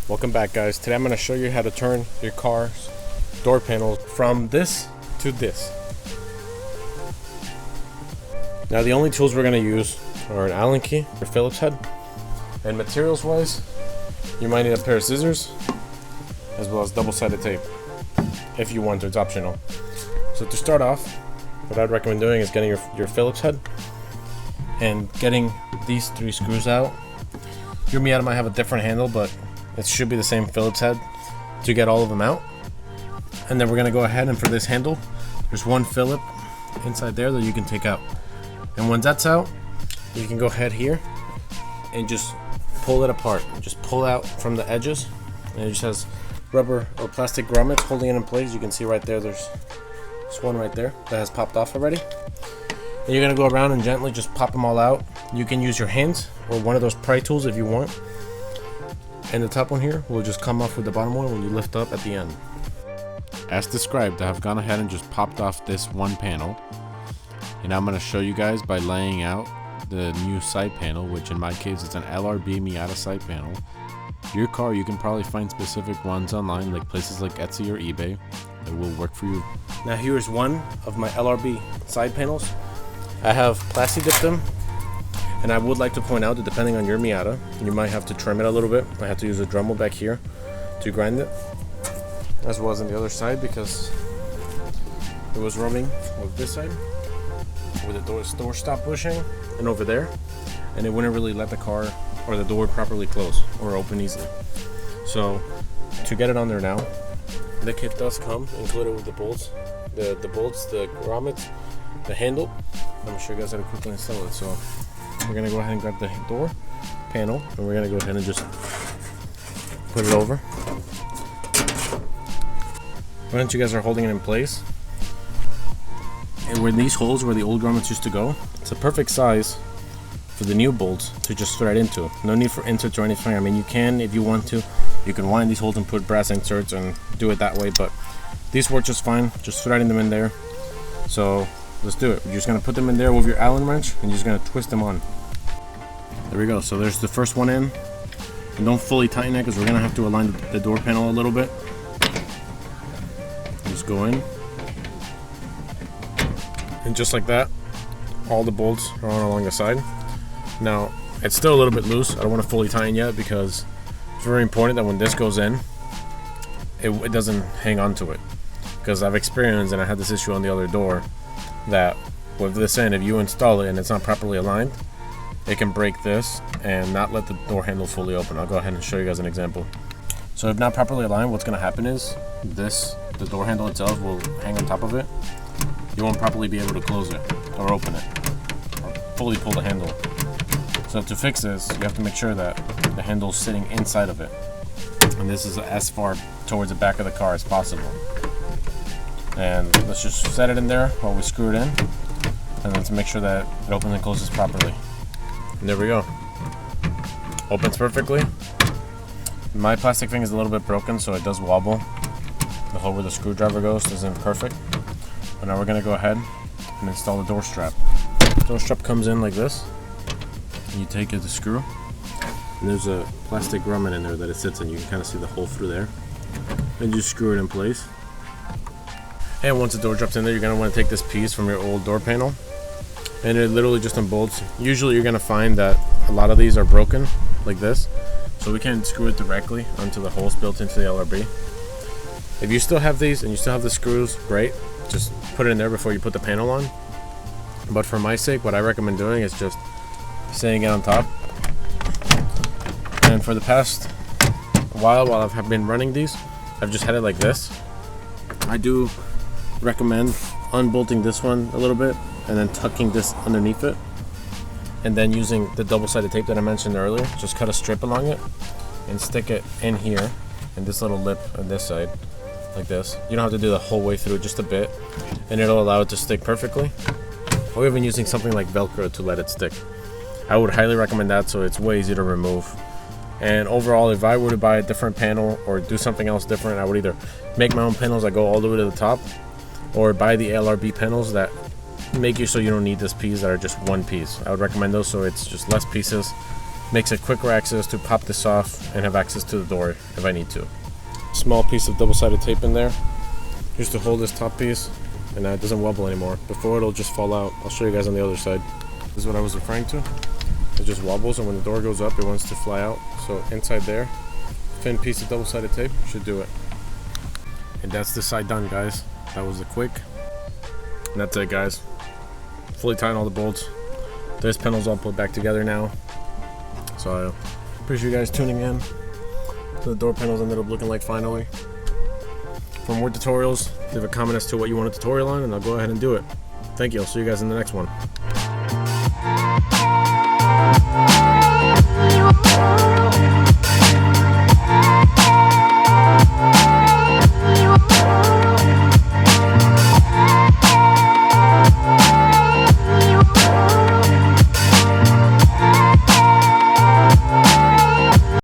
Welcome back, guys. Today I'm going to show you how to turn your car's door panels from this to this. Now the only tools we're going to use are an Allen key or Phillips head, and materials wise you might need a pair of scissors as well as double-sided tape if you want to. It's optional. So to start off, what I'd recommend doing is getting your Phillips head and getting these 3 screws out. Your Miata might have a different handle, but it should be the same Phillips head to get all of them out. And then we're gonna go ahead and for this handle, there's one Phillip inside there that you can take out. And once that's out, you can go ahead here and just pull it apart. Just pull out from the edges, and it just has rubber or plastic grommets holding it in place. You can see right there, there's one right there that has popped off already. And you're gonna go around and gently just pop them all out. You can use your hands or one of those pry tools if you want. And the top one here will just come off with the bottom one when you lift up at the end. As described, I have gone ahead and just popped off this one panel, and I'm going to show you guys by laying out the new side panel, which in my case is an LRB Miata side panel. Your car, you can probably find specific ones online, like places like Etsy or eBay, that will work for you. Now here's one of my LRB side panels. I have plasti dipped them, and I would like to point out that depending on your Miata, you might have to trim it a little bit. I have to use a Dremel back here to grind it, as well as on the other side, because it was rubbing with this side where the door stopped pushing and over there, and it wouldn't really let the car or the door properly close or open easily. So to get it on there now, the kit does come included with the bolts, the grommets, the handle. I'm gonna show you guys how to quickly install it. So we're gonna go ahead and grab the door panel, and we're gonna go ahead and just put it over. Once you guys are holding it in place, and where these holes where the old grommets used to go, it's a perfect size for the new bolts to just thread into. No need for inserts or anything. I mean, you can, if you want to, you can wind these holes and put brass inserts and do it that way, but these work just fine, just threading them in there. So let's do it. You're just gonna put them in there with your Allen wrench, and you're just gonna twist them on. There we go. So there's the first one in, and don't fully tighten it because we're gonna have to align the door panel a little bit. Just go in, and just like that, all the bolts are on along the side. Now it's still a little bit loose. I don't want to fully tighten yet because it's very important that when this goes in, it doesn't hang on to it. Because I've experienced, and I had this issue on the other door, that with this in, if you install it and it's not properly aligned, it can break this and not let the door handle fully open. I'll go ahead and show you guys an example. So if not properly aligned, what's going to happen is the door handle itself will hang on top of it. You won't properly be able to close it or open it or fully pull the handle. So to fix this, you have to make sure that the handle is sitting inside of it, and this is as far towards the back of the car as possible. And let's just set it in there while we screw it in, and then to make sure that it opens and closes properly. And there we go. Opens perfectly. My plastic thing is a little bit broken, so it does wobble. The hole where the screwdriver goes isn't perfect. But now we're gonna go ahead and install the door strap. The door strap comes in like this, and you take the screw, and there's a plastic grommet in there that it sits in. You can kind of see the hole through there. And you screw it in place. And once the door drops in there, you're gonna want to take this piece from your old door panel, and it literally just unbolts. Usually you're gonna find that a lot of these are broken like this, so we can screw it directly onto the holes built into the LRB. If you still have these and you still have the screws, great, just put it in there before you put the panel on. But for my sake, what I recommend doing is just setting it on top. And for the past while I've been running these, I've just had it like this. I do recommend unbolting this one a little bit and then tucking this underneath it, and then using the double-sided tape that I mentioned earlier, just cut a strip along it and stick it in here in this little lip on this side like this. You don't have to do the whole way through, just a bit, and it'll allow it to stick perfectly. Or even using something like Velcro to let it stick. I would highly recommend that, so it's way easier to remove. And overall, if I were to buy a different panel or do something else different, I would either make my own panels that go all the way to the top, or buy the LRB panels that make you so you don't need this piece, that are just one piece. I would recommend those, so it's just less pieces Makes it quicker access to pop this off and have access to the door if I need to. Small piece of double-sided tape in there just to hold this top piece, and now it doesn't wobble anymore. Before it'll just fall out. I'll show you guys on the other side. This is what I was referring to. It just wobbles, and when the door goes up it wants to fly out. So inside there, thin piece of double-sided tape should do it. And that's this side done, guys. That was the quick. And that's it, guys. Fully tighten all the bolts. This panel's all put back together now. So I appreciate you guys tuning in to the door panels ended up looking like finally. For more tutorials, leave a comment as to what you want a tutorial on, and I'll go ahead and do it. Thank you. I'll see you guys in the next one.